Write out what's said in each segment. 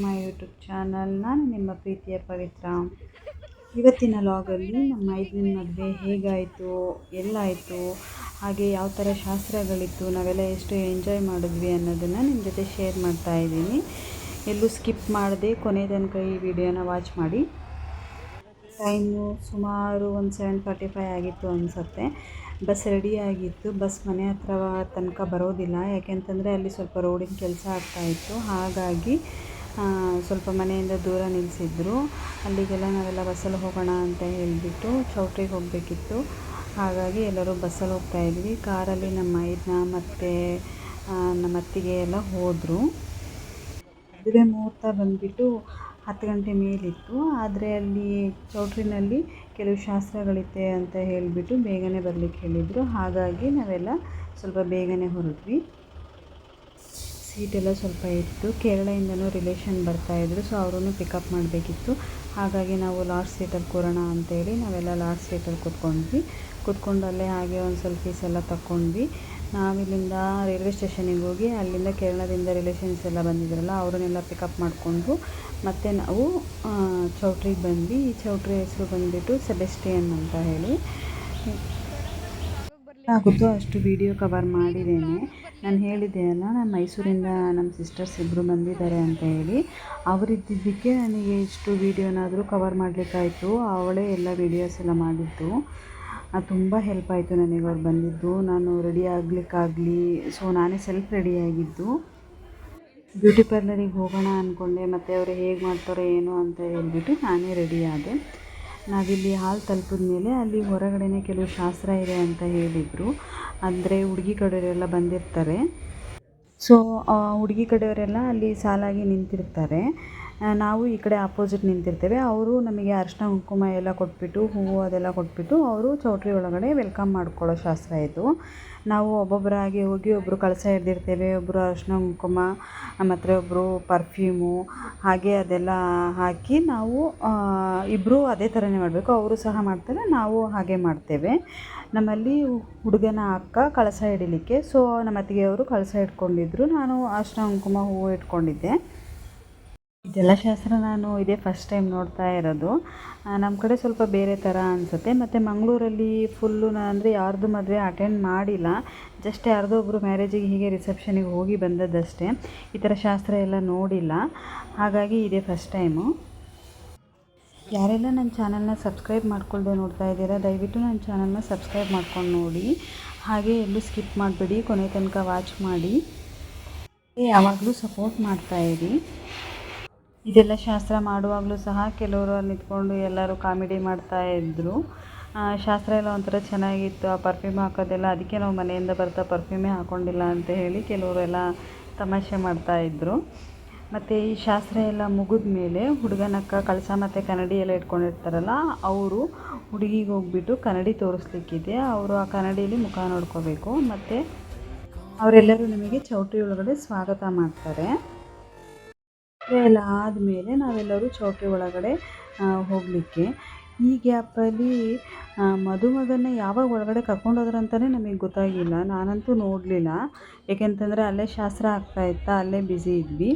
My YouTube channel. ನಾನು ನಿಮ್ಮ ಪ್ರೀತಿಯ ಪವಿತ್ರ. ಇವತ್ತಿನ ಲಾಗಲ್ಲಿ ನಮ್ಮ ಮೈದನ ಮದುವೆ ಹೇಗಾಯಿತು, ಎಲ್ಲಾಯಿತು, ಹಾಗೆ ಯಾವ ಥರ ಶಾಸ್ತ್ರಗಳಿತ್ತು, ನಾವೆಲ್ಲ ಎಷ್ಟು ಎಂಜಾಯ್ ಮಾಡಿದ್ವಿ ಅನ್ನೋದನ್ನು ನಿಮ್ಮ ಜೊತೆ ಶೇರ್ ಮಾಡ್ತಾ ಇದ್ದೀನಿ. ಎಲ್ಲೂ ಸ್ಕಿಪ್ ಮಾಡದೆ ಕೊನೆ ತನಕ ಈ ವಿಡಿಯೋನ ವಾಚ್ ಮಾಡಿ. ಟೈಮು ಸುಮಾರು ಒಂದು 7:45 ಆಗಿತ್ತು ಅನಿಸುತ್ತೆ. ಬಸ್ ರೆಡಿಯಾಗಿತ್ತು. ಬಸ್ ಮನೆ ಹತ್ರ ತನಕ ಬರೋದಿಲ್ಲ, ಯಾಕೆಂತಂದರೆ ಅಲ್ಲಿ ಸ್ವಲ್ಪ ರೋಡಿನ ಕೆಲಸ ಆಗ್ತಾಯಿತ್ತು. ಹಾಗಾಗಿ ಸ್ವಲ್ಪ ಮನೆಯಿಂದ ದೂರ ನಿಲ್ಲಿಸಿದ್ರು. ಅಲ್ಲಿಗೆಲ್ಲ ನಾವೆಲ್ಲ ಬಸ್ಸಲ್ಲಿ ಹೋಗೋಣ ಅಂತ ಹೇಳಿಬಿಟ್ಟು ಚೌಟ್ರಿಗೆ ಹೋಗಬೇಕಿತ್ತು. ಹಾಗಾಗಿ ಎಲ್ಲರೂ ಬಸ್ಸಲ್ಲಿ ಹೋಗ್ತಾಯಿದ್ವಿ. ಕಾರಲ್ಲಿ ನಮ್ಮ ಮೈದನ ಮತ್ತು ನಮ್ಮ ಅತ್ತಿಗೆ ಎಲ್ಲ ಹೋದರು. ಮದುವೆ ಮುಹೂರ್ತ ಬಂದುಬಿಟ್ಟು 10 ಗಂಟೆ ಮೇಲಿತ್ತು. ಆದರೆ ಅಲ್ಲಿ ಚೌಟ್ರಿನಲ್ಲಿ ಕೆಲವು ಶಾಸ್ತ್ರಗಳಿತ್ತೆ ಅಂತ ಹೇಳಿಬಿಟ್ಟು ಬೇಗನೆ ಬರಲಿಕ್ಕೆ ಹೇಳಿದರು. ಹಾಗಾಗಿ ನಾವೆಲ್ಲ ಸ್ವಲ್ಪ ಬೇಗನೆ ಹೊರಟ್ವಿ. ಸೀಟೆಲ್ಲ ಸ್ವಲ್ಪ ಇತ್ತು. ಕೇರಳದಿಂದನೂ ರಿಲೇಷನ್ ಬರ್ತಾಯಿದ್ರು, ಸೊ ಅವರೂ ಪಿಕಪ್ ಮಾಡಬೇಕಿತ್ತು. ಹಾಗಾಗಿ ನಾವು ಲಾಸ್ಟ್ ಸೀಟಲ್ಲಿ ಕೂರೋಣ ಅಂತೇಳಿ ನಾವೆಲ್ಲ ಲಾಸ್ಟ್ ಸೀಟಲ್ಲಿ ಕೂತ್ಕೊಂಡು ಅಲ್ಲೇ ಹಾಗೆ ಒಂದು ಸೆಲ್ಫೀಸ್ ಎಲ್ಲ ತಗೊಂಡ್ವಿ. ನಾವಿಲ್ಲಿಂದ ರೈಲ್ವೆ ಸ್ಟೇಷನಿಗೆ ಹೋಗಿ ಅಲ್ಲಿಂದ ಕೇರಳದಿಂದ ರಿಲೇಷನ್ಸ್ ಎಲ್ಲ ಬಂದಿದ್ರಲ್ಲ ಅವರನ್ನೆಲ್ಲ ಪಿಕಪ್ ಮಾಡಿಕೊಂಡು ಮತ್ತು ನಾವು ಚೌಟ್ರಿಗೆ ಬಂದ್ವಿ. ಈ ಚೌಟ್ರಿ ಹೆಸರು ಬಂದುಬಿಟ್ಟು ಸೆಬೆಸ್ಟಿಯನ್ ಅಂತ ಹೇಳಿ. ಆಗುತ್ತೋ ಅಷ್ಟು ವಿಡಿಯೋ ಕವರ್ ಮಾಡಿದ್ದೇನೆ. ನಾನು ಹೇಳಿದ್ದೆ ಅಲ್ಲ, ನಾನು ಮೈಸೂರಿಂದ ನಮ್ಮ ಸಿಸ್ಟರ್ಸ್ ಇಬ್ಬರು ಬಂದಿದ್ದಾರೆ ಅಂತ ಹೇಳಿ. ಅವರಿದ್ದಿದ್ದಕ್ಕೆ ನನಗೆ ಇಷ್ಟು ವೀಡಿಯೋನಾದರೂ ಕವರ್ ಮಾಡಲಿಕ್ಕಾಯಿತು. ಅವಳೇ ಎಲ್ಲ ವೀಡಿಯೋಸ್ ಎಲ್ಲ ಮಾಡಿದ್ದು. ತುಂಬ ಹೆಲ್ಪ್ ಆಯಿತು ನನಗೆ ಅವ್ರು ಬಂದಿದ್ದು. ನಾನು ರೆಡಿ ಆಗಲಿಕ್ಕಾಗಲಿ, ಸೊ ನಾನೇ ಸೆಲ್ಫ್ ರೆಡಿಯಾಗಿದ್ದು. ಬ್ಯೂಟಿ ಪಾರ್ಲರಿಗೆ ಹೋಗೋಣ ಅಂದ್ಕೊಂಡೆ, ಮತ್ತು ಅವರು ಹೇಗೆ ಮಾಡ್ತಾರೋ ಏನೋ ಅಂತ ಹೇಳ್ಬಿಟ್ಟು ನಾನೇ ರೆಡಿ ಆದೆ. ನಾವಿಲ್ಲಿ ಹಾಲ್ ತಲುಪಿದ ಮೇಲೆ ಅಲ್ಲಿ ಹೊರಗಡೆನೇ ಕೆಲವು ಶಾಸ್ತ್ರ ಇದೆ ಅಂತ ಹೇಳಿದರು. ಅಂದರೆ ಹುಡುಗಿ ಕಡೆಯವರೆಲ್ಲ ಬಂದಿರ್ತಾರೆ. ಸೊ ಹುಡುಗಿ ಕಡೆಯವರೆಲ್ಲ ಅಲ್ಲಿ ಸಾಲಾಗಿ ನಿಂತಿರ್ತಾರೆ. ನಾವು ಈ ಕಡೆ ಆಪೋಸಿಟ್ ನಿಂತಿರ್ತೇವೆ. ಅವರು ನಮಗೆ ಅರಿಶಿನ ಕುಂಕುಮ ಎಲ್ಲ ಕೊಟ್ಬಿಟ್ಟು, ಹೂವು ಅದೆಲ್ಲ ಕೊಟ್ಬಿಟ್ಟು ಅವರು ಚೌಟ್ರಿ ಒಳಗಡೆ ವೆಲ್ಕಮ್ ಮಾಡ್ಕೊಳ್ಳೋ ಶಾಸ್ತ್ರ ಇದು. ನಾವು ಒಬ್ಬೊಬ್ಬರಾಗಿ ಹೋಗಿ ಒಬ್ಬರು ಕಳಸ ಹಿಡ್ದಿರ್ತೇವೆ, ಒಬ್ಬರು ಅರಿಶಿನ ಕುಂಕುಮ ಮತ್ತು ಒಬ್ಬರು ಪರ್ಫ್ಯೂಮು, ಹಾಗೆ ಅದೆಲ್ಲ ಹಾಕಿ ನಾವು ಇಬ್ಬರು ಅದೇ ಥರನೇ ಮಾಡಬೇಕು. ಅವರು ಸಹ ಮಾಡ್ತಾರೆ, ನಾವು ಹಾಗೆ ಮಾಡ್ತೇವೆ. ನಮ್ಮಲ್ಲಿ ಹುಡುಗನ ಅಕ್ಕ ಕಳಸ ಹಿಡಿಲಿಕ್ಕೆ, ಸೊ ನಮ್ಮ ಅತ್ತಿಗೆಯವರು ಕಳಸ ಇಟ್ಕೊಂಡಿದ್ರು, ನಾನು ಅರಿಶಿನ ಕುಂಕುಮ ಹೂವು ಇಟ್ಕೊಂಡಿದ್ದೆ. ಇದೆಲ್ಲ ಶಾಸ್ತ್ರ ನಾನು ಇದೇ ಫಸ್ಟ್ ಟೈಮ್ ನೋಡ್ತಾ ಇರೋದು. ನಮ್ಮ ಕಡೆ ಸ್ವಲ್ಪ ಬೇರೆ ಥರ ಅನಿಸುತ್ತೆ. ಮತ್ತು ಮಂಗಳೂರಲ್ಲಿ ಫುಲ್ಲು ಅಂದರೆ ಯಾರ್ದು ಮದುವೆ ಅಟೆಂಡ್ ಮಾಡಿಲ್ಲ, ಜಸ್ಟ್ ಯಾರ್ದೋ ಒಬ್ಬರು ಮ್ಯಾರೇಜಿಗೆ ಹೀಗೆ ರಿಸೆಪ್ಷನಿಗೆ ಹೋಗಿ ಬಂದದ್ದಷ್ಟೇ. ಈ ಥರ ಶಾಸ್ತ್ರ ಎಲ್ಲ ನೋಡಿಲ್ಲ, ಹಾಗಾಗಿ ಇದೇ ಫಸ್ಟ್ ಟೈಮು. ಯಾರೆಲ್ಲ ನನ್ನ ಚಾನಲ್ನ ಸಬ್ಸ್ಕ್ರೈಬ್ ಮಾಡ್ಕೊಳ್ದೆ ನೋಡ್ತಾ ಇದ್ದೀರಾ, ದಯವಿಟ್ಟು ನನ್ನ ಚಾನಲ್ನ ಸಬ್ಸ್ಕ್ರೈಬ್ ಮಾಡ್ಕೊಂಡು ನೋಡಿ. ಹಾಗೆ ಎಲ್ಲೂ ಸ್ಕಿಪ್ ಮಾಡಬೇಡಿ, ಕೊನೆ ತನಕ ವಾಚ್ ಮಾಡಿ. ಯಾವಾಗಲೂ ಸಪೋರ್ಟ್ ಮಾಡ್ತಾಯಿರಿ. ಇದೆಲ್ಲ ಶಾಸ್ತ್ರ ಮಾಡುವಾಗಲೂ ಸಹ ಕೆಲವರು ಅಲ್ಲಿ ನಿಂತ್ಕೊಂಡು ಎಲ್ಲರೂ ಕಾಮಿಡಿ ಮಾಡ್ತಾಯಿದ್ರು. ಶಾಸ್ತ್ರ ಎಲ್ಲ ಒಂಥರ ಚೆನ್ನಾಗಿತ್ತು. ಆ ಪರ್ಫ್ಯೂಮ್ ಹಾಕೋದೆಲ್ಲ, ಅದಕ್ಕೆ ನಾವು ಮನೆಯಿಂದ ಬರ್ತಾ ಪರ್ಫ್ಯೂಮೇ ಹಾಕ್ಕೊಂಡಿಲ್ಲ ಅಂತ ಹೇಳಿ ಕೆಲವರೆಲ್ಲ ತಮಾಷೆ ಮಾಡ್ತಾಯಿದ್ರು. ಮತ್ತು ಈ ಶಾಸ್ತ್ರ ಎಲ್ಲ ಮುಗಿದ ಮೇಲೆ ಹುಡುಗನಕ್ಕ ಕಳಸ ಮತ್ತು ಕನ್ನಡಿ ಎಲ್ಲ ಇಟ್ಕೊಂಡಿರ್ತಾರಲ್ಲ, ಅವರು ಹುಡುಗಿಗೆ ಹೋಗ್ಬಿಟ್ಟು ಕನ್ನಡಿ ತೋರಿಸ್ಲಿಕ್ಕಿದೆ. ಅವರು ಆ ಕನ್ನಡಿಯಲ್ಲಿ ಮುಖ ನೋಡ್ಕೋಬೇಕು. ಮತ್ತು ಅವರೆಲ್ಲರೂ ನಮಗೆ ಚೌಟ್ರಿ ಒಳಗಡೆ ಸ್ವಾಗತ ಮಾಡ್ತಾರೆ. ಎಲ್ಲ ಆದಮೇಲೆ ನಾವೆಲ್ಲರೂ ಚೌಟ್ರಿ ಒಳಗಡೆ ಹೋಗಲಿಕ್ಕೆ. ಈ ಗ್ಯಾಪಲ್ಲಿ ಮದುಮಗನ ಯಾವಾಗ ಒಳಗಡೆ ಕರ್ಕೊಂಡೋದ್ರು ಅಂತಲೇ ನಮಗೆ ಗೊತ್ತಾಗಿಲ್ಲ. ನಾನಂತೂ ನೋಡಲಿಲ್ಲ, ಏಕೆಂತಂದರೆ ಅಲ್ಲೇ ಶಾಸ್ತ್ರ ಆಗ್ತಾಯಿತ್ತಾ, ಅಲ್ಲೇ ಬ್ಯುಸಿ ಇದ್ವಿ.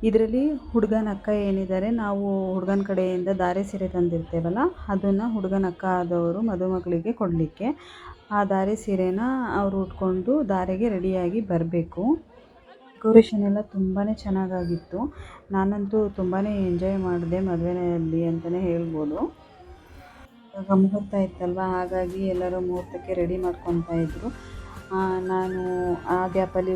ಇದರಲ್ಲಿ ಹುಡುಗನ ಅಕ್ಕ ಏನಿದ್ದಾರೆ, ನಾವು ಹುಡುಗನ ಕಡೆಯಿಂದ ಧಾರೆ ಸೀರೆ ತಂದಿರ್ತೇವಲ್ಲ, ಅದನ್ನು ಹುಡುಗನ ಅಕ್ಕ ಆದವರು ಮದುಮಗಳಿಗೆ ಕೊಡಲಿಕ್ಕೆ ಆ ಧಾರೆ ಸೀರೆನ ಅವರು ಉಟ್ಕೊಂಡು ಧಾರೆಗೆ ರೆಡಿಯಾಗಿ ಬರಬೇಕು. ಡೆಕೋರೇಷನ್ ಎಲ್ಲ ತುಂಬಾ ಚೆನ್ನಾಗಾಗಿತ್ತು. ನಾನಂತೂ ತುಂಬಾ ಎಂಜಾಯ್ ಮಾಡಿದೆ ಮದುವೆಯಲ್ಲಿ ಅಂತಲೇ ಹೇಳ್ಬೋದು. ಇವಾಗ ಮುಹೂರ್ತ ಇತ್ತಲ್ವ, ಹಾಗಾಗಿ ಎಲ್ಲರೂ ಮುಹೂರ್ತಕ್ಕೆ ರೆಡಿ ಮಾಡ್ಕೊತಾ ಇದ್ದರು. ನಾನು ಆ ಗ್ಯಾಪಲ್ಲಿ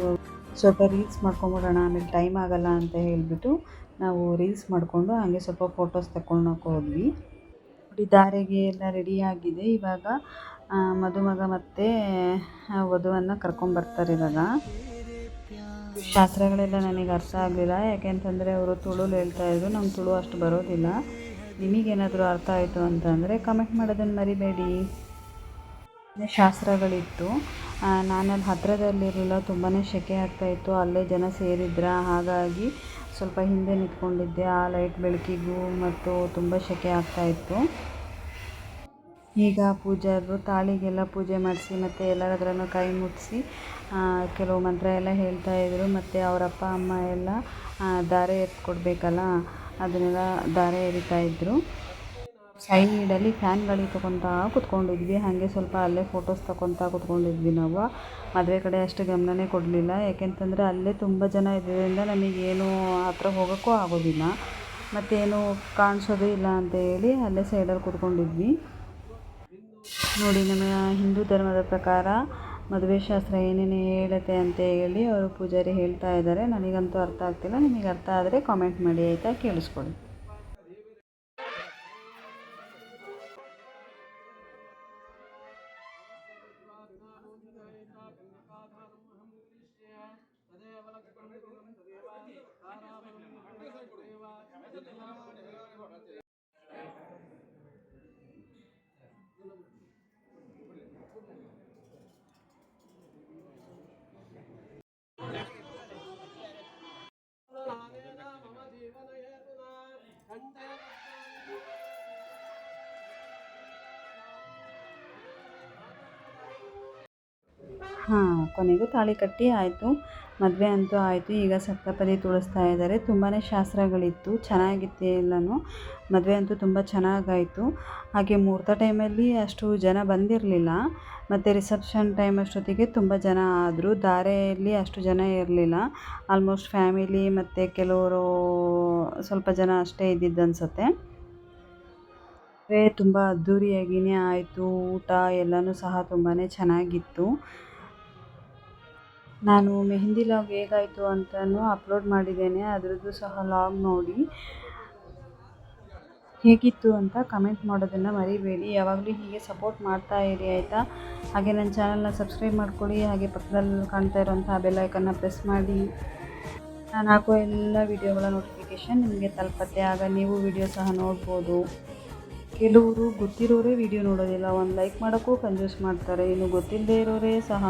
ಸ್ವಲ್ಪ ರೀಲ್ಸ್ ಮಾಡ್ಕೊಂಬಿಡೋಣ, ಆಮೇಲೆ ಟೈಮ್ ಆಗೋಲ್ಲ ಅಂತ ಹೇಳಿಬಿಟ್ಟು ನಾವು ರೀಲ್ಸ್ ಮಾಡಿಕೊಂಡು ಹಾಗೆ ಸ್ವಲ್ಪ ಫೋಟೋಸ್ ತಗೊಳಕ್ಕೆ ಹೋದ್ವಿ. ನೋಡಿ, ಧಾರೆಗೆ ಎಲ್ಲ ರೆಡಿಯಾಗಿದೆ. ಇವಾಗ ಮದುಮಗ ಮತ್ತು ವಧುವನ್ನು ಕರ್ಕೊಂಬರ್ತಾರೆ. ಇವಾಗ ಶಾಸ್ತ್ರಗಳೆಲ್ಲ ನನಗೆ ಅರ್ಥ ಆಗಲಿಲ್ಲ, ಯಾಕೆಂತಂದರೆ ಅವರು ತುಳುಲಿ ಹೇಳ್ತಾಯಿದ್ರು. ನಮ್ಮ ತುಳು ಅಷ್ಟು ಬರೋದಿಲ್ಲ. ನಿಮಗೇನಾದರೂ ಅರ್ಥ ಆಯಿತು ಅಂತಂದರೆ ಕಮೆಂಟ್ ಮಾಡೋದನ್ನು ಮರಿಬೇಡಿ. ಶಾಸ್ತ್ರಗಳಿತ್ತು. ನಾನಲ್ಲಿ ಹತ್ತಿರದಲ್ಲಿರಲಿಲ್ಲ, ತುಂಬಾ ಸೆಕೆ ಆಗ್ತಾಯಿತ್ತು. ಅಲ್ಲೇ ಜನ ಸೇರಿದ್ರ, ಹಾಗಾಗಿ ಸ್ವಲ್ಪ ಹಿಂದೆ ನಿಂತ್ಕೊಂಡಿದ್ದೆ. ಆ ಲೈಟ್ ಬೆಳಕಿಗೂ ಮತ್ತು ತುಂಬ ಸೆಕೆ ಆಗ್ತಾಯಿತ್ತು. ಈಗ ಪೂಜಾರರು ತಾಳಿಗೆಲ್ಲ ಪೂಜೆ ಮಾಡಿಸಿ ಮತ್ತು ಎಲ್ಲರದ್ರನ್ನು ಕೈ ಮುಟ್ಟಿಸಿ ಕೆಲವು ಮಂತ್ರ ಎಲ್ಲ ಹೇಳ್ತಾಯಿದ್ರು. ಮತ್ತು ಅವರ ಅಪ್ಪ ಅಮ್ಮ ಎಲ್ಲ ಧಾರೆ ಎತ್ಕೊಡ್ಬೇಕಲ್ಲ, ಅದನ್ನೆಲ್ಲ ಧಾರೆ ಎರಿತಾಯಿದ್ರು. ಸೈಡಲ್ಲಿ ಫ್ಯಾನ್ ಗಾಳಿ ತೊಗೊತಾ ಕೂತ್ಕೊಂಡಿದ್ವಿ. ಹಾಗೆ ಸ್ವಲ್ಪ ಅಲ್ಲೇ ಫೋಟೋಸ್ ತೊಗೊತಾ ಕೂತ್ಕೊಂಡಿದ್ವಿ ನಾವು. ಮದುವೆ ಕಡೆ ಅಷ್ಟು ಗಮನನೇ ಕೊಡಲಿಲ್ಲ, ಯಾಕೆಂತಂದರೆ ಅಲ್ಲೇ ತುಂಬ ಜನ ಇದ್ದರಿಂದ ನಮಗೇನು ಹತ್ರ ಹೋಗೋಕ್ಕೂ ಆಗೋದಿಲ್ಲ, ಮತ್ತೇನು ಕಾಣಿಸೋದೇ ಇಲ್ಲ ಅಂತ ಹೇಳಿ ಅಲ್ಲೇ ಸೈಡಲ್ಲಿ ಕೂತ್ಕೊಂಡಿದ್ವಿ. ನೋಡಿ, ನಮ್ಮ ಹಿಂದೂ ಧರ್ಮದ ಪ್ರಕಾರ ಮದುವೆ ಶಾಸ್ತ್ರ ಏನೇನು ಹೇಳುತ್ತೆ ಅಂತ ಹೇಳಿ ಅವರು ಪೂಜಾರಿ ಹೇಳ್ತಾ ಇದ್ದಾರೆ. ನನಗಂತೂ ಅರ್ಥ ಆಗ್ತಿಲ್ಲ, ನಿಮಗೆ ಅರ್ಥ ಆದರೆ ಕಾಮೆಂಟ್ ಮಾಡಿ ಆಯಿತಾ, ಕೇಳಿಸ್ಕೊಳ್ಳಿ. ಕೊನೆಗೂ ತಾಳಿ ಕಟ್ಟಿ ಆಯಿತು, ಮದುವೆ ಅಂತೂ ಆಯಿತು. ಈಗ ಸಪ್ತಪದಿ ತುಳಿಸ್ತಾ ಇದ್ದಾರೆ. ತುಂಬಾ ಶಾಸ್ತ್ರಗಳಿತ್ತು, ಚೆನ್ನಾಗಿತ್ತು ಎಲ್ಲನೂ. ಮದುವೆ ಅಂತೂ ತುಂಬ ಚೆನ್ನಾಗಾಯಿತು. ಹಾಗೆ ಮುಹೂರ್ತ ಟೈಮಲ್ಲಿ ಅಷ್ಟು ಜನ ಬಂದಿರಲಿಲ್ಲ, ಮತ್ತು ರಿಸೆಪ್ಷನ್ ಟೈಮ್ ಅಷ್ಟೊತ್ತಿಗೆ ತುಂಬ ಜನ ಆದರು. ಧಾರೆಯಲ್ಲಿ ಅಷ್ಟು ಜನ ಇರಲಿಲ್ಲ, ಆಲ್ಮೋಸ್ಟ್ ಫ್ಯಾಮಿಲಿ ಮತ್ತು ಕೆಲವರು ಸ್ವಲ್ಪ ಜನ ಅಷ್ಟೇ ಇದ್ದಿದ್ದು ಅನಿಸುತ್ತೆ. ತುಂಬ ಅದ್ಧೂರಿಯಾಗಿಯೇ ಆಯಿತು. ಊಟ ಎಲ್ಲನೂ ಸಹ ತುಂಬಾ ಚೆನ್ನಾಗಿತ್ತು. ನಾನು ಮೆಹಂದಿ ಲಾಗ್ ಹೇಗಾಯಿತು ಅಂತಲೂ ಅಪ್ಲೋಡ್ ಮಾಡಿದ್ದೇನೆ, ಅದರದ್ದು ಸಹ ಲಾಗ್ ನೋಡಿ. ಹೇಗಿತ್ತು ಅಂತ ಕಮೆಂಟ್ ಮಾಡೋದನ್ನು ಮರಿಬೇಡಿ. ಯಾವಾಗಲೂ ಹೀಗೆ ಸಪೋರ್ಟ್ ಮಾಡ್ತಾ ಇರಿ ಆಯಿತಾ. ಹಾಗೆ ನನ್ನ ಚಾನಲ್ನ ಸಬ್ಸ್ಕ್ರೈಬ್ ಮಾಡ್ಕೊಳ್ಳಿ. ಹಾಗೆ ಪಕ್ಕದಲ್ಲಿ ಕಾಣ್ತಾ ಇರೋಂಥ ಬೆಲ್ ಐಕನ್ನ ಪ್ರೆಸ್ ಮಾಡಿ. ನಾನು ಹಾಕೋ ಎಲ್ಲ ವಿಡಿಯೋಗಳ ನೋಟಿಫಿಕೇಷನ್ ನಿಮಗೆ ತಲುಪತ್ತೆ, ಆಗ ನೀವು ವಿಡಿಯೋ ಸಹ ನೋಡ್ಬೋದು. ಕೆಲವರು ಗೊತ್ತಿರೋರೇ ವಿಡಿಯೋ ನೋಡೋದಿಲ್ಲ, ಒಂದು ಲೈಕ್ ಮಾಡೋಕ್ಕೂ ಕಂಜೂಸ್ ಮಾಡ್ತಾರೆ. ಇನ್ನು ಗೊತ್ತಿಲ್ಲದೆ ಇರೋರೇ ಸಹ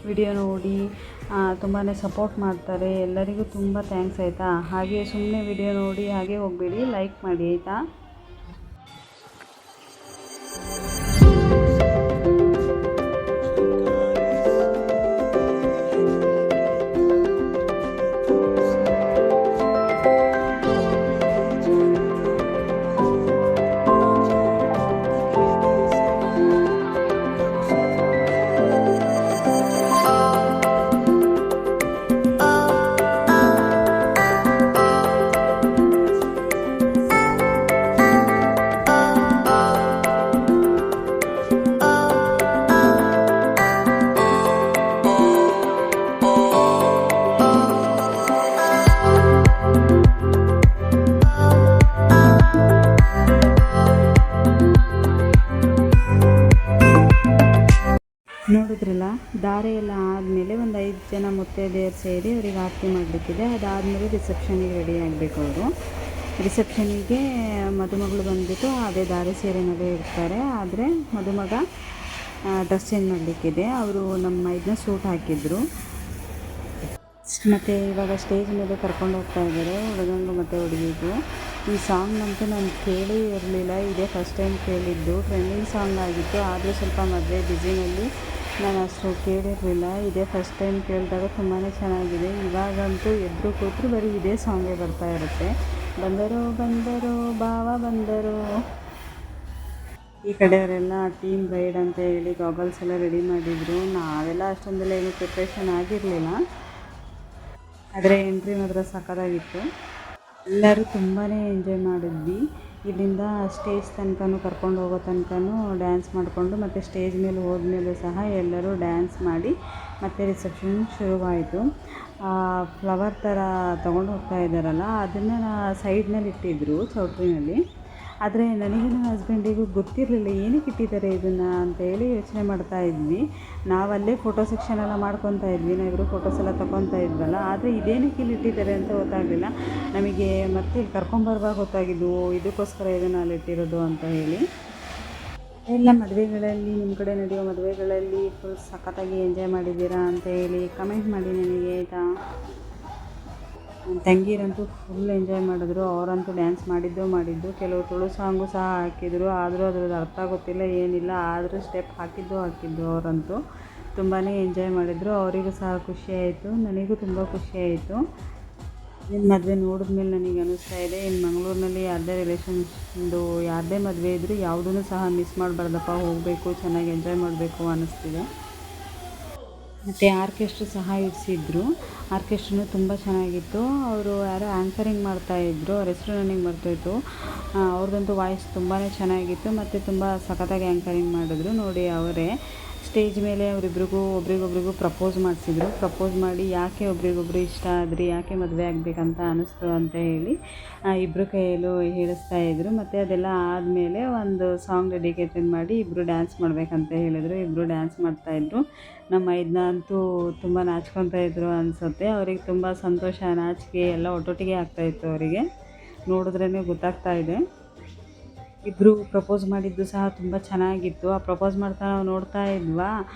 ವಿಡಿಯೋ ನೋಡಿ ತುಂಬಾ ಸಪೋರ್ಟ್ ಮಾಡ್ತಾರೆ. ಎಲ್ಲರಿಗೂ ತುಂಬ ಥ್ಯಾಂಕ್ಸ್ ಆಯಿತಾ. ಹಾಗೆ ಸುಮ್ಮನೆ ವಿಡಿಯೋ ನೋಡಿ ಹಾಗೆ ಹೋಗಬೇಡಿ, ಲೈಕ್ ಮಾಡಿ ಆಯಿತಾ. ನೋಡಿದ್ರಲ್ಲ, ಧಾರೆ ಎಲ್ಲ ಆದಮೇಲೆ ಒಂದು 5 ಜನ ಮುತ್ತೈದೆಯರು ಸೇರಿ ಅವರಿಗೆ ಆರತಿ ಮಾಡಲಿಕ್ಕಿದೆ. ಅದಾದಮೇಲೆ ರಿಸೆಪ್ಷನಿಗೆ ರೆಡಿ ಆಗಬೇಕು ಅವರು. ರಿಸೆಪ್ಷನಿಗೆ ಮದುಮಗಳು ಬಂದುಬಿಟ್ಟು ಅದೇ ಧಾರೆ ಸೀರೆನಲ್ಲೇ ಇರ್ತಾರೆ, ಆದರೆ ಮದುಮಗ ಡ್ರೆಸ್ ಚೇಂಜ್ ಮಾಡಲಿಕ್ಕಿದೆ. ಅವರು ನಮ್ಮ ಇದನ್ನ ಸೂಟ್ ಹಾಕಿದ್ರು. ಮತ್ತು ಇವಾಗ ಸ್ಟೇಜ್ ಮೇಲೆ ಕರ್ಕೊಂಡು ಹೋಗ್ತಾ ಇದ್ದಾರೆ ಹುಡುಗಂಗು ಮತ್ತು ಹುಡುಗಿಗೂ. ಈ ಸಾಂಗ್ನಂತೂ ನಾನು ಕೇಳೇ ಇರಲಿಲ್ಲ, ಇದೇ ಫಸ್ಟ್ ಟೈಮ್ ಕೇಳಿದ್ದು. ಟ್ರೆಂಡಿಂಗ್ ಸಾಂಗ್ ಆಗಿತ್ತು, ಆದರೂ ಸ್ವಲ್ಪ ಮದುವೆ ಬ್ಯುಸಿನಲ್ಲಿ ನಾನು ಅಷ್ಟು ಕೇಳಿರಲಿಲ್ಲ. ಇದೇ ಫಸ್ಟ್ ಟೈಮ್ ಕೇಳಿದಾಗ ತುಂಬಾ ಚೆನ್ನಾಗಿದೆ. ಇವಾಗಂತೂ ಎದ್ರು ಕೂತ್ರು ಬರೀ ಇದೇ ಸಾಂಗೇ ಬರ್ತಾ ಇರುತ್ತೆ. ಬಂದರೋ ಬಂದರೋ ಭಾವ ಬಂದರೋ. ಈ ಕಡೆಯವರೆಲ್ಲ ಟೀಮ್ ಬ್ರೈಡ್ ಅಂತ ಹೇಳಿ ಗಾಗಲ್ಸ್ ಎಲ್ಲ ರೆಡಿ ಮಾಡಿದರು. ನಾವೆಲ್ಲ ಅಷ್ಟೊಂದೆಲ್ಲ ಏನು ಪ್ರಿಪ್ರೇಷನ್ ಆಗಿರಲಿಲ್ಲ, ಆದರೆ ಎಂಟ್ರಿ ಮಾತ್ರ ಸಖತ್ತಾಗಿತ್ತು. ಎಲ್ಲರೂ ತುಂಬಾ ಎಂಜಾಯ್ ಮಾಡಿದ್ವಿ. ಇಲ್ಲಿಂದ ಸ್ಟೇಜ್ ತನಕನೂ ಕರ್ಕೊಂಡು ಹೋಗೋ ತನಕನೂ ಡ್ಯಾನ್ಸ್ ಮಾಡಿಕೊಂಡು, ಮತ್ತು ಸ್ಟೇಜ್ ಮೇಲೆ ಹೋದ್ಮೇಲೆ ಸಹ ಎಲ್ಲರೂ ಡ್ಯಾನ್ಸ್ ಮಾಡಿ ಮತ್ತು ರಿಸೆಪ್ಷನ್ ಶುರುವಾಯಿತು. ಫ್ಲವರ್ ಥರ ತೊಗೊಂಡು ಹೋಗ್ತಾ ಇದ್ದಾರಲ್ಲ, ಅದನ್ನು ಸೈಡ್ನಲ್ಲಿ ಇಟ್ಟಿದ್ದರು ಚೌಟ್ರಿನಲ್ಲಿ. ಆದರೆ ನನಗೆ ನನ್ನ ಹಸ್ಬೆಂಡಿಗೂ ಗೊತ್ತಿರಲಿಲ್ಲ ಏನಕ್ಕೆ ಇಟ್ಟಿದ್ದಾರೆ ಇದನ್ನು ಅಂತ ಹೇಳಿ ಯೋಚನೆ ಮಾಡ್ತಾ ಇದ್ವಿ. ನಾವಲ್ಲೇ ಫೋಟೋ ಸೆಕ್ಷನ್ ಎಲ್ಲ ಮಾಡ್ಕೊತಾ ಇದ್ವಿ, ನಾವಿಬ್ಬರು ಫೋಟೋಸ್ ಎಲ್ಲ ತೊಗೊತಾ ಇದ್ವಲ್ಲ. ಆದರೆ ಇದೇನಕ್ಕೆ ಇಲ್ಲಿ ಇಟ್ಟಿದ್ದಾರೆ ಅಂತ ಗೊತ್ತಾಗಲಿಲ್ಲ ನಮಗೆ. ಮತ್ತೆ ಇಲ್ಲಿ ಕರ್ಕೊಂಬರುವಾಗ ಗೊತ್ತಾಗಿದ್ದು ಇದಕ್ಕೋಸ್ಕರ ಇದನ್ನು ಅಲ್ಲಿ ಇಟ್ಟಿರೋದು ಅಂತ ಹೇಳಿ. ಎಲ್ಲ ಮದುವೆಗಳಲ್ಲಿ, ನಿಮ್ಮ ಕಡೆ ನಡೆಯೋ ಮದುವೆಗಳಲ್ಲಿ ಫುಲ್ ಸಖತ್ತಾಗಿ ಎಂಜಾಯ್ ಮಾಡಿದ್ದೀರಾ ಅಂತ ಹೇಳಿ ಕಮೆಂಟ್ ಮಾಡಿ ನನಗೆ ಆಯಿತಾ. ನನ್ನ ತಂಗಿಯರಂತೂ ಫುಲ್ ಎಂಜಾಯ್ ಮಾಡಿದ್ರು. ಅವರಂತೂ ಡ್ಯಾನ್ಸ್ ಮಾಡಿದ್ದು. ಕೆಲವು ತುಳು ಸಾಂಗು ಸಹ ಹಾಕಿದರು, ಆದರೂ ಅದ್ರದ್ದು ಅರ್ಥ ಗೊತ್ತಿಲ್ಲ ಏನಿಲ್ಲ, ಆದರೂ ಸ್ಟೆಪ್ ಹಾಕಿದ್ದು ಅವರಂತೂ ತುಂಬಾ ಎಂಜಾಯ್ ಮಾಡಿದರು. ಅವರಿಗೂ ಸಹ ಖುಷಿಯಾಯಿತು, ನನಗೂ ತುಂಬ ಖುಷಿಯಾಯಿತು. ನಿನ್ನ ಮದುವೆ ನೋಡಿದ್ಮೇಲೆ ನನಗೆ ಅನ್ನಿಸ್ತಾ ಇದೆ, ಇನ್ನು ಮಂಗಳೂರಿನಲ್ಲಿ ಯಾರದೇ ರಿಲೇಷನ್ಸ್ದು ಯಾರದೇ ಮದುವೆ ಇದ್ದರೂ ಯಾವುದೂ ಸಹ ಮಿಸ್ ಮಾಡಬಾರ್ದಪ್ಪ, ಹೋಗಬೇಕು, ಚೆನ್ನಾಗಿ ಎಂಜಾಯ್ ಮಾಡಬೇಕು ಅನ್ನಿಸ್ತಿದೆ. ಮತ್ತು ಆರ್ಕೆಸ್ಟ್ರಾ ಸಹ ಇಡಿಸಿದ್ರು. ಆರ್ಕೆಸ್ಟ್ರೂ ತುಂಬ ಚೆನ್ನಾಗಿತ್ತು. ಅವರು ಯಾರೋ ಆ್ಯಂಕರಿಂಗ್ ಮಾಡ್ತಾಯಿದ್ರು, ಅವ್ರ ಹೆಸರು ನನಗೆ ಮರ್ತೋಯ್ತು. ಅವ್ರದ್ದಂತೂ ವಾಯ್ಸ್ ತುಂಬಾ ಚೆನ್ನಾಗಿತ್ತು ಮತ್ತು ತುಂಬ ಸಖತ್ತಾಗಿ ಆ್ಯಂಕರಿಂಗ್ ಮಾಡಿದ್ರು. ನೋಡಿ ಅವರೇ ಸ್ಟೇಜ್ ಮೇಲೆ ಒಬ್ರಿಗೊಬ್ರಿಗೂ ಪ್ರಪೋಸ್ ಮಾಡಿಸಿದ್ರು. ಪ್ರಪೋಸ್ ಮಾಡಿ ಯಾಕೆ ಒಬ್ರಿಗೊಬ್ರು ಇಷ್ಟ ಆದ್ರಿ, ಯಾಕೆ ಮದುವೆ ಆಗಬೇಕಂತ ಅನ್ನಿಸ್ತು ಅಂತ ಹೇಳಿ ಇಬ್ಬರು ಕೈಯಲ್ಲೂ ಹೇಳಿಸ್ತಾಯಿದ್ರು. ಮತ್ತು ಅದೆಲ್ಲ ಆದಮೇಲೆ ಒಂದು ಸಾಂಗ್ ಡೆಡಿಕೇಟೆಡ್ ಮಾಡಿ ಇಬ್ಬರು ಡ್ಯಾನ್ಸ್ ಮಾಡಬೇಕಂತ ಹೇಳಿದರು. ಇಬ್ಬರು ಡ್ಯಾನ್ಸ್ ಮಾಡ್ತಾಯಿದ್ರು. ನಮ್ಮ ಮೈದ್ನ ಅಂತೂ ತುಂಬ ನಾಚ್ಕೊತಾ ಇದ್ರು ಅನಿಸುತ್ತೆ. ಅವ್ರಿಗೆ ತುಂಬ ಸಂತೋಷ, ನಾಚಿಕೆ ಎಲ್ಲ ಒಟ್ಟೊಟ್ಟಿಗೆ ಆಗ್ತಾಯಿತ್ತು. ಅವರಿಗೆ ನೋಡಿದ್ರೇ ಗೊತ್ತಾಗ್ತಾ ಇದೆ. ಇಬ್ಬರು ಪ್ರಪೋಸ್ ಮಾಡಿದ್ದು ಸಹ ತುಂಬ ಚೆನ್ನಾಗಿತ್ತು. ಆ ಪ್ರಪೋಸ್ ಮಾಡ್ತಾ ನಾವು ನೋಡ್ತಾ ಇದ್ವಾ,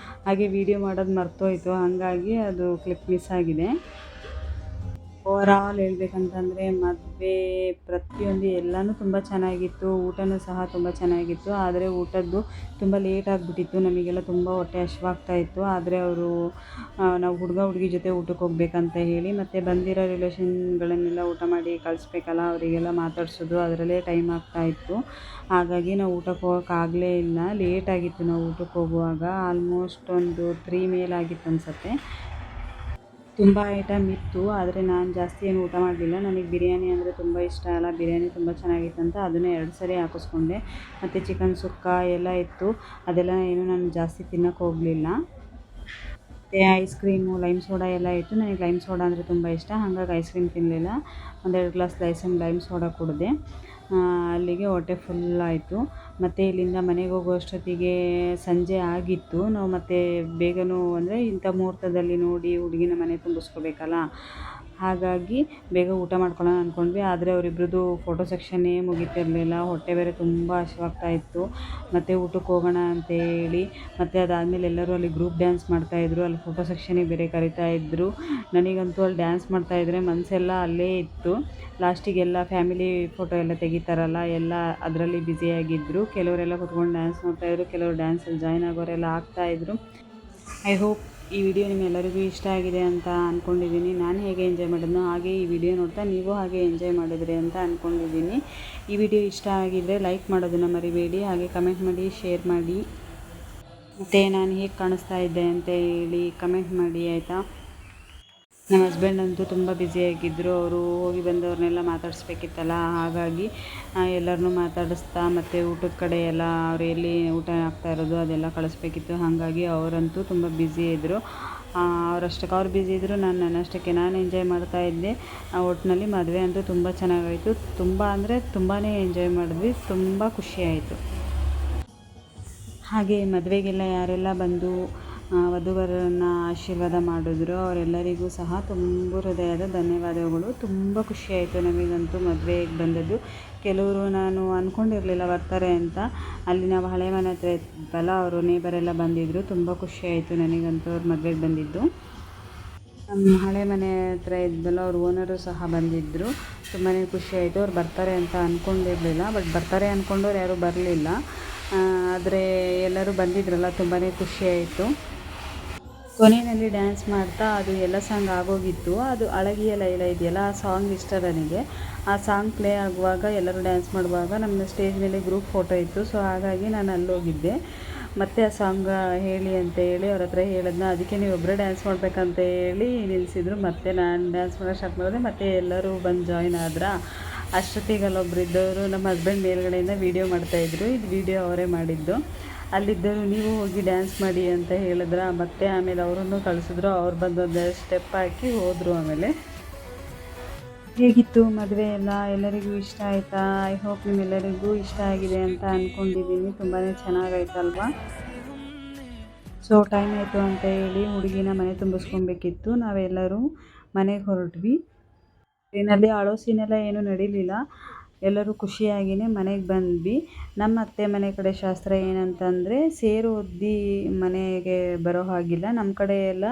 ಹಾಗೆ ವೀಡಿಯೋ ಮಾಡೋದು ಮರ್ತೋಯ್ತು, ಹಾಗಾಗಿ ಅದು ಕ್ಲಿಪ್ ಮಿಸ್ ಆಗಿದೆ. ಓವರಾಲ್ ಹೇಳ್ಬೇಕಂತಂದರೆ ಮದುವೆ ಪ್ರತಿಯೊಂದು ಎಲ್ಲನೂ ತುಂಬ ಚೆನ್ನಾಗಿತ್ತು. ಊಟನೂ ಸಹ ತುಂಬ ಚೆನ್ನಾಗಿತ್ತು. ಆದರೆ ಊಟದ್ದು ತುಂಬ ಲೇಟ್ ಆಗಿಬಿಟ್ಟಿತ್ತು. ನಮಗೆಲ್ಲ ತುಂಬ ಹೊಟ್ಟೆ ಹಶ್ವಾಗ್ತಾಯಿತ್ತು. ಆದರೆ ಅವರು ನಾವು ಹುಡುಗಿ ಜೊತೆ ಊಟಕ್ಕೆ ಹೋಗ್ಬೇಕಂತ ಹೇಳಿ ಮತ್ತು ಬಂದಿರೋ ರಿಲೇಷನ್ಗಳನ್ನೆಲ್ಲ ಊಟ ಮಾಡಿ ಕಳಿಸ್ಬೇಕಲ್ಲ, ಅವರಿಗೆಲ್ಲ ಮಾತಾಡ್ಸೋದು ಅದರಲ್ಲೇ ಟೈಮ್ ಆಗ್ತಾಯಿತ್ತು. ಹಾಗಾಗಿ ನಾವು ಊಟಕ್ಕೆ ಹೋಗೋಕ್ಕಾಗಲೇ ಇಲ್ಲ. ಲೇಟಾಗಿತ್ತು ನಾವು ಊಟಕ್ಕೆ ಹೋಗುವಾಗ. ಆಲ್ಮೋಸ್ಟ್ ಒಂದು 3 ಮೇಲಾಗಿತ್ತು ಅನಿಸುತ್ತೆ. ತುಂಬ ಐಟಮ್ ಇತ್ತು, ಆದರೆ ನಾನು ಜಾಸ್ತಿ ಏನು ಊಟ ಮಾಡಲಿಲ್ಲ. ನನಗೆ ಬಿರಿಯಾನಿ ಅಂದರೆ ತುಂಬ ಇಷ್ಟ ಅಲ್ಲ, ಬಿರಿಯಾನಿ ತುಂಬ ಚೆನ್ನಾಗಿತ್ತಂತ ಅದನ್ನೇ 2 ಸರಿ ಹಾಕಿಸ್ಕೊಂಡೆ. ಮತ್ತು ಚಿಕನ್ ಸುಕ್ಕ ಎಲ್ಲ ಇತ್ತು, ಅದೆಲ್ಲ ಏನು ನಾನು ಜಾಸ್ತಿ ತಿನ್ನೋಕ್ಕೆ ಹೋಗಲಿಲ್ಲ. ಮತ್ತು ಐಸ್ ಕ್ರೀಮು, ಲೈಮ್ ಸೋಡಾ ಎಲ್ಲ ಇತ್ತು. ನನಗೆ ಲೈಮ್ ಸೋಡಾ ಅಂದರೆ ತುಂಬ ಇಷ್ಟ, ಹಾಗಾಗಿ ಐಸ್ ಕ್ರೀಮ್ ತಿನ್ನಲಿಲ್ಲ. 1-2 ಗ್ಲಾಸ್ ಲೈಮ್ ಸೋಡಾ ಕುಡಿದೆ. ಅಲ್ಲಿಗೆ ಹೊಟ್ಟೆ ಫುಲ್ಲಾಯಿತು. ಮತ್ತು ಇಲ್ಲಿಂದ ಮನೆಗೆ ಹೋಗೋ ಅಷ್ಟೊತ್ತಿಗೆ ಸಂಜೆ ಆಗಿತ್ತು. ನಾವು ಮತ್ತೆ ಬೇಗನೂ ಅಂದರೆ ಇಂಥ ಮುಹೂರ್ತದಲ್ಲಿ ನೋಡಿ ಹುಡುಗಿನ ಮನೆ ತುಂಬಿಸ್ಕೋಬೇಕಲ್ಲ, ಹಾಗಾಗಿ ಬೇಗ ಊಟ ಮಾಡ್ಕೊಳ್ಳೋಣ ಅಂದ್ಕೊಂಡ್ವಿ. ಆದರೆ ಅವರಿಬ್ರದ್ದು ಫೋಟೋ ಸೆಕ್ಷನ್ನೇ ಮುಗೀತಿರಲಿಲ್ಲ. ಹೊಟ್ಟೆ ಬೇರೆ ತುಂಬ ಹಸಿವಾಗ್ತಾಯಿತ್ತು. ಮತ್ತು ಊಟಕ್ಕೆ ಹೋಗೋಣ ಅಂತೇಳಿ ಮತ್ತು ಅದಾದಮೇಲೆ ಎಲ್ಲರೂ ಅಲ್ಲಿ ಗ್ರೂಪ್ ಡ್ಯಾನ್ಸ್ ಮಾಡ್ತಾಯಿದ್ರು. ಅಲ್ಲಿ ಫೋಟೋ ಸೆಕ್ಷನಿಗೆ ಬೇರೆ ಕರಿತಾಯಿದ್ರು. ನನಗಂತೂ ಅಲ್ಲಿ ಡ್ಯಾನ್ಸ್ ಮಾಡ್ತಾಯಿದ್ರೆ ಮನಸ್ಸೆಲ್ಲ ಅಲ್ಲೇ ಇತ್ತು. ಲಾಸ್ಟಿಗೆಲ್ಲ ಫ್ಯಾಮಿಲಿ ಫೋಟೋ ಎಲ್ಲ ತೆಗಿತಾರಲ್ಲ, ಎಲ್ಲ ಅದರಲ್ಲಿ ಬ್ಯುಸಿಯಾಗಿದ್ದರು. ಕೆಲವರೆಲ್ಲ ಕೂತ್ಕೊಂಡು ಡ್ಯಾನ್ಸ್ ನೋಡ್ತಾಯಿದ್ರು, ಕೆಲವರು ಡ್ಯಾನ್ಸಲ್ಲಿ ಜಾಯ್ನ್ ಆಗೋರೆಲ್ಲ ಆಗ್ತಾಯಿದ್ರು. ಐ ಹೋಪ್ ಈ ವಿಡಿಯೋ ನಿಮ್ಮೆಲ್ಲರಿಗೂ ಇಷ್ಟ ಆಗಿದೆ ಅಂತ ಅಂದ್ಕೊಂಡಿದ್ದೀನಿ. ನಾನು ಹೇಗೆ ಎಂಜಾಯ್ ಮಾಡಿದ್ನೋ ಹಾಗೆ ಈ ವಿಡಿಯೋ ನೋಡ್ತಾ ನೀವು ಹಾಗೆ ಎಂಜಾಯ್ ಮಾಡಿದ್ರಿ ಅಂತ ಅಂದ್ಕೊಂಡಿದ್ದೀನಿ. ಈ ವಿಡಿಯೋ ಇಷ್ಟ ಆಗಿದ್ದರೆ ಲೈಕ್ ಮಾಡೋದನ್ನು ಮರಿಬೇಡಿ, ಹಾಗೆ ಕಮೆಂಟ್ ಮಾಡಿ, ಶೇರ್ ಮಾಡಿ, ಮತ್ತು ನಾನು ಹೇಗೆ ಕಾಣಿಸ್ತಾ ಇದ್ದೆ ಅಂತ ಹೇಳಿ ಕಮೆಂಟ್ ಮಾಡಿ, ಆಯಿತಾ. ನಮ್ಮ ಹಸ್ಬೆಂಡ್ ಅಂತೂ ತುಂಬ ಬ್ಯುಸಿಯಾಗಿದ್ದರು. ಅವರು ಹೋಗಿ ಬಂದವ್ರನ್ನೆಲ್ಲ ಮಾತಾಡಿಸ್ಬೇಕಿತ್ತಲ್ಲ, ಹಾಗಾಗಿ ಎಲ್ಲರನ್ನೂ ಮಾತಾಡಿಸ್ತಾ ಮತ್ತು ಊಟದ ಕಡೆ ಎಲ್ಲ ಅವ್ರು ಎಲ್ಲಿ ಊಟ ಆಗ್ತಾ ಇರೋದು ಅದೆಲ್ಲ ಕಳಿಸ್ಬೇಕಿತ್ತು. ಹಾಗಾಗಿ ಅವರಂತೂ ತುಂಬ ಬ್ಯುಸಿ ಇದ್ದರು. ಅವರಷ್ಟಕ್ಕೆ ಅವ್ರು ಬ್ಯುಸಿ ಇದ್ದರು, ನನ್ನಷ್ಟಕ್ಕೆ ನಾನು ಎಂಜಾಯ್ ಮಾಡ್ತಾಯಿದ್ದೆ. ಒಟ್ಟಿನಲ್ಲಿ ಮದುವೆ ಅಂತೂ ತುಂಬ ಚೆನ್ನಾಗಾಯಿತು. ತುಂಬ ಅಂದರೆ ತುಂಬಾ ಎಂಜಾಯ್ ಮಾಡಿದ್ವಿ, ತುಂಬ ಖುಷಿಯಾಯಿತು. ಹಾಗೆ ಮದುವೆಗೆಲ್ಲ ಯಾರೆಲ್ಲ ಬಂದು ವಧುವರರನ್ನು ಆಶೀರ್ವಾದ ಮಾಡಿದ್ರು ಅವರೆಲ್ಲರಿಗೂ ಸಹ ತುಂಬ ಹೃದಯದ ಧನ್ಯವಾದಗಳು. ತುಂಬ ಖುಷಿಯಾಯಿತು ನಮಗಂತೂ ಮದುವೆಗೆ ಬಂದದ್ದು. ಕೆಲವರು ನಾನು ಅಂದ್ಕೊಂಡಿರಲಿಲ್ಲ ಬರ್ತಾರೆ ಅಂತ. ಅಲ್ಲಿ ನಾವು ಹಳೆ ಮನೆ ಹತ್ರ ಇದ್ವಲ್ಲ, ಅವರು ನೇಬರೆಲ್ಲ ಬಂದಿದ್ದರು. ತುಂಬ ಖುಷಿಯಾಯಿತು ನನಗಂತೂ ಅವ್ರು ಮದುವೆಗೆ ಬಂದಿದ್ದು. ನಮ್ಮ ಹಳೆ ಮನೆ ಹತ್ರ ಇದ್ವಲ್ಲ, ಅವ್ರ ಓನರು ಸಹ ಬಂದಿದ್ದರು. ತುಂಬಾ ಖುಷಿಯಾಯಿತು. ಅವ್ರು ಬರ್ತಾರೆ ಅಂತ ಅಂದ್ಕೊಂಡಿರಲಿಲ್ಲ, ಬಟ್ ಬರ್ತಾರೆ ಅಂದ್ಕೊಂಡವ್ರು ಯಾರೂ ಬರಲಿಲ್ಲ. ಆದರೆ ಎಲ್ಲರೂ ಬಂದಿದ್ರಲ್ಲ, ತುಂಬಾ ಖುಷಿಯಾಯಿತು. ಕೊನೆಯಲ್ಲಿ ಡ್ಯಾನ್ಸ್ ಮಾಡ್ತಾ ಅದು ಎಲ್ಲ ಸಾಂಗ್ ಆಗೋಗಿತ್ತು. ಅದು ಅಳಗಿಯ ಲೈಲ ಇದೆಯಲ್ಲ, ಆ ಸಾಂಗ್ ಇಷ್ಟ ನನಗೆ. ಆ ಸಾಂಗ್ ಪ್ಲೇ ಆಗುವಾಗ ಎಲ್ಲರೂ ಡ್ಯಾನ್ಸ್ ಮಾಡುವಾಗ ನಮ್ಮ ಸ್ಟೇಜ್ ಮೇಲೆ ಗ್ರೂಪ್ ಫೋಟೋ ಇತ್ತು. ಸೊ ಹಾಗಾಗಿ ನಾನು ಅಲ್ಲೋಗಿದ್ದೆ. ಮತ್ತು ಆ ಸಾಂಗ್ ಹೇಳಿ ಅಂತ ಹೇಳಿ ಅವ್ರ ಹತ್ರ ಹೇಳಿದ್ನ, ಅದಕ್ಕೆ ನೀವು ಒಬ್ಬರೇ ಡ್ಯಾನ್ಸ್ ಮಾಡಬೇಕಂತ ಹೇಳಿ ನಿಲ್ಲಿಸಿದ್ರು. ಮತ್ತು ನಾನು ಡ್ಯಾನ್ಸ್ ಮಾಡೋಕ್ಕೆ ಸ್ಟಾರ್ಟ್ ಮಾಡಿದೆ, ಮತ್ತು ಎಲ್ಲರೂ ಬಂದು ಜಾಯ್ನ್ ಆದ್ರ. ಅಷ್ಟೊತ್ತಿಗೆ ಅಲ್ಲೊಬ್ರು ಇದ್ದವರು ನಮ್ಮ ಹಸ್ಬೆಂಡ್ ಮೇಲ್ಗಡೆಯಿಂದ ವೀಡಿಯೋ ಮಾಡ್ತಾಯಿದ್ರು. ಇದು ವೀಡಿಯೋ ಅವರೇ ಮಾಡಿದ್ದು. ಅಲ್ಲಿದ್ದರು ನೀವು ಹೋಗಿ ಡ್ಯಾನ್ಸ್ ಮಾಡಿ ಅಂತ ಹೇಳಿದ್ರ. ಮತ್ತು ಆಮೇಲೆ ಅವರನ್ನು ಕಳಿಸಿದ್ರು. ಅವ್ರು ಬಂದೊಂದು ಸ್ಟೆಪ್ ಹಾಕಿ ಹೋದರು. ಆಮೇಲೆ ಹೇಗಿತ್ತು ಮದುವೆ ಎಲ್ಲ, ಎಲ್ಲರಿಗೂ ಇಷ್ಟ ಆಯಿತಾ? ಐ ಹೋಪ್ ನಿಮ್ಮೆಲ್ಲರಿಗೂ ಇಷ್ಟ ಆಗಿದೆ ಅಂತ ಅಂದ್ಕೊಂಡಿದ್ದೀನಿ. ತುಂಬಾ ಚೆನ್ನಾಗಾಯ್ತಲ್ವಾ. ಸೊ ಟೈಮ್ ಆಯಿತು ಅಂತ ಹೇಳಿ ಹುಡುಗಿನ ಮನೆ ತುಂಬಿಸ್ಕೊಬೇಕಿತ್ತು. ನಾವೆಲ್ಲರೂ ಮನೆಗೆ ಹೊರಟ್ವಿ. ಟ್ರೈನಲ್ಲಿ ಅಳೋ ಸೀನೆಲ್ಲ ಏನೂ ನಡೀಲಿಲ್ಲ. ಎಲ್ಲರೂ ಖುಷಿಯಾಗಿಯೇ ಮನೆಗೆ ಬಂದ್ವಿ. ನಮ್ಮ ಅತ್ತೆ ಮನೆ ಕಡೆ ಶಾಸ್ತ್ರ ಏನಂತಂದರೆ, ಸೇರು ಒದ್ದಿ ಮನೆಗೆ ಬರೋ ಹಾಗಿಲ್ಲ. ನಮ್ಮ ಕಡೆ ಎಲ್ಲ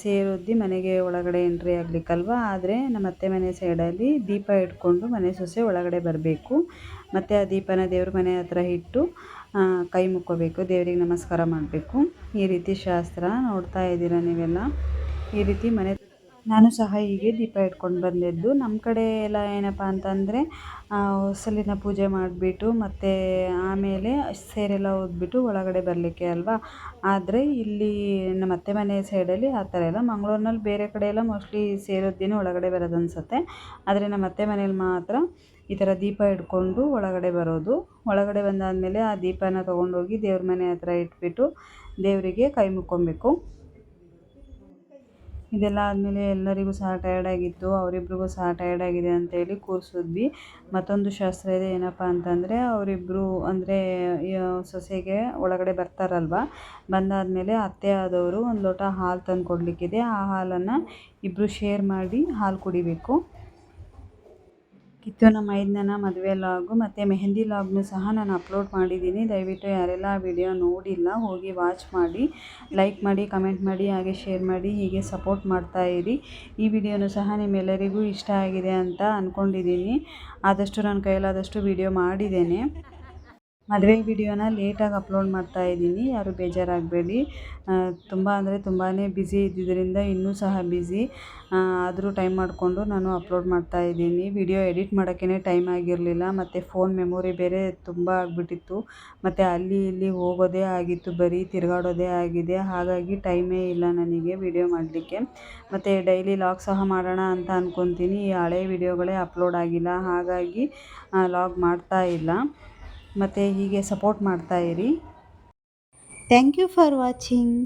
ಸೇರು ಒದ್ದಿ ಮನೆಗೆ ಒಳಗಡೆ ಎಂಟ್ರಿ ಆಗಲಿಕ್ಕಲ್ವ. ಆದರೆ ನಮ್ಮ ಅತ್ತೆ ಮನೆ ಸೈಡಲ್ಲಿ ದೀಪ ಇಟ್ಕೊಂಡು ಮನೆ ಸೊಸೆ ಒಳಗಡೆ ಬರಬೇಕು. ಮತ್ತು ಆ ದೀಪನ ದೇವ್ರ ಮನೆ ಹತ್ರ ಇಟ್ಟು ಕೈ ಮುಕ್ಕೋಬೇಕು, ದೇವರಿಗೆ ನಮಸ್ಕಾರ ಮಾಡಬೇಕು. ಈ ರೀತಿ ಶಾಸ್ತ್ರ ನೋಡ್ತಾ ಇದ್ದೀರಾ ನೀವೆಲ್ಲ. ಈ ರೀತಿ ನಾನು ಸಹ ಹೀಗೆ ದೀಪ ಇಟ್ಕೊಂಡು ಬಂದಿದ್ದು. ನಮ್ಮ ಕಡೆ ಎಲ್ಲ ಏನಪ್ಪ ಅಂತಂದರೆ ಹೊಸಲಿನ ಪೂಜೆ ಮಾಡಿಬಿಟ್ಟು ಮತ್ತು ಆಮೇಲೆ ಸೇರೆಲ್ಲ ಊದ್ಬಿಟ್ಟು ಒಳಗಡೆ ಬರಲಿಕ್ಕೆ ಅಲ್ವಾ. ಆದರೆ ಇಲ್ಲಿ ನಮ್ಮ ಅತ್ತೆ ಮನೆ ಸೈಡಲ್ಲಿ ಆ ಥರ ಇಲ್ಲ. ಮಂಗಳೂರಿನಲ್ಲಿ ಬೇರೆ ಕಡೆ ಎಲ್ಲ ಮೋಸ್ಟ್ಲಿ ಸೇರೊದ್ದಿನ ಒಳಗಡೆ ಬರೋದು ಅನಿಸುತ್ತೆ. ಆದರೆ ನಮ್ಮ ಅತ್ತೆ ಮನೇಲಿ ಮಾತ್ರ ಈ ಥರ ದೀಪ ಇಟ್ಕೊಂಡು ಒಳಗಡೆ ಬರೋದು. ಒಳಗಡೆ ಬಂದಾದಮೇಲೆ ಆ ದೀಪನ ತೊಗೊಂಡೋಗಿ ದೇವ್ರ ಮನೆ ಹತ್ರ ಇಟ್ಬಿಟ್ಟು ದೇವರಿಗೆ ಕೈ ಮುಕ್ಕೊಬೇಕು. ಇದೆಲ್ಲ ಆದಮೇಲೆ ಎಲ್ಲರಿಗೂ ಸಹ ಟಯರ್ಡಾಗಿತ್ತು, ಅವರಿಬ್ರಿಗೂ ಸಹ ಟಯರ್ಡಾಗಿದೆ ಅಂತೇಳಿ ಕೂರಿಸಿದ್ವಿ. ಮತ್ತೊಂದು ಶಾಸ್ತ್ರ ಇದೆ, ಏನಪ್ಪ ಅಂತಂದರೆ ಅವರಿಬ್ಬರು ಅಂದರೆ ಸೊಸೆಗೆ ಒಳಗಡೆ ಬರ್ತಾರಲ್ವ, ಬಂದಾದಮೇಲೆ ಅತ್ತೆ ಆದವರು ಒಂದು ಲೋಟ ಹಾಲು ತಂದು ಕೊಡಲಿಕ್ಕಿದೆ. ಆ ಹಾಲನ್ನು ಇಬ್ಬರು ಶೇರ್ ಮಾಡಿ ಹಾಲು ಕುಡಿಬೇಕು. ಕಿತ್ತು ನಮ್ಮ ಮೈದನನ ಮದುವೆ ಲಾಗು ಮತ್ತು ಮೆಹಂದಿ ಲಾಗ್ನು ಸಹ ನಾನು ಅಪ್ಲೋಡ್ ಮಾಡಿದ್ದೀನಿ. ದಯವಿಟ್ಟು ಯಾರೆಲ್ಲ ಆ ವಿಡಿಯೋ ನೋಡಿಲ್ಲ ಹೋಗಿ ವಾಚ್ ಮಾಡಿ, ಲೈಕ್ ಮಾಡಿ, ಕಮೆಂಟ್ ಮಾಡಿ, ಹಾಗೆ ಶೇರ್ ಮಾಡಿ, ಹೀಗೆ ಸಪೋರ್ಟ್ ಮಾಡ್ತಾಯಿರಿ. ಈ ವಿಡಿಯೋನು ಸಹ ನಿಮ್ಮೆಲ್ಲರಿಗೂ ಇಷ್ಟ ಆಗಿದೆ ಅಂತ ಅಂದ್ಕೊಂಡಿದ್ದೀನಿ. ಆದಷ್ಟು ನನ್ನ ಕೈಲಾದಷ್ಟು ವಿಡಿಯೋ ಮಾಡಿದ್ದೇನೆ. ಮದುವೆ ವಿಡಿಯೋನ ಲೇಟಾಗಿ ಅಪ್ಲೋಡ್ ಮಾಡ್ತಾಯಿದ್ದೀನಿ, ಯಾರು ಬೇಜಾರಾಗಬೇಡಿ. ತುಂಬ ಅಂದರೆ ತುಂಬಾ ಬ್ಯುಸಿ ಇದ್ದಿದ್ದರಿಂದ ಇನ್ನೂ ಸಹ ಬ್ಯುಸಿ, ಆದರೂ ಟೈಮ್ ಮಾಡಿಕೊಂಡು ನಾನು ಅಪ್ಲೋಡ್ ಮಾಡ್ತಾಯಿದ್ದೀನಿ. ವಿಡಿಯೋ ಎಡಿಟ್ ಮಾಡೋಕ್ಕೇ ಟೈಮ್ ಆಗಿರಲಿಲ್ಲ, ಮತ್ತು ಫೋನ್ ಮೆಮೊರಿ ಬೇರೆ ತುಂಬ ಆಗಿಬಿಟ್ಟಿತ್ತು, ಮತ್ತು ಅಲ್ಲಿ ಇಲ್ಲಿ ಹೋಗೋದೇ ಆಗಿತ್ತು, ಬರೀ ತಿರುಗಾಡೋದೇ ಆಗಿದೆ. ಹಾಗಾಗಿ ಟೈಮೇ ಇಲ್ಲ ನನಗೆ ವಿಡಿಯೋ ಮಾಡಲಿಕ್ಕೆ. ಮತ್ತು ಡೈಲಿ ಲಾಗ್ ಸಹ ಮಾಡೋಣ ಅಂತ ಅಂದ್ಕೊತೀನಿ. ಈ ಹಳೆ ವಿಡಿಯೋಗಳೇ ಅಪ್ಲೋಡ್ ಆಗಿಲ್ಲ, ಹಾಗಾಗಿ ಲಾಗ್ ಮಾಡ್ತಾಯಿಲ್ಲ. ಮತ್ತು ಹೀಗೆ ಸಪೋರ್ಟ್ ಮಾಡ್ತಾಯಿರಿ. Thank you for watching.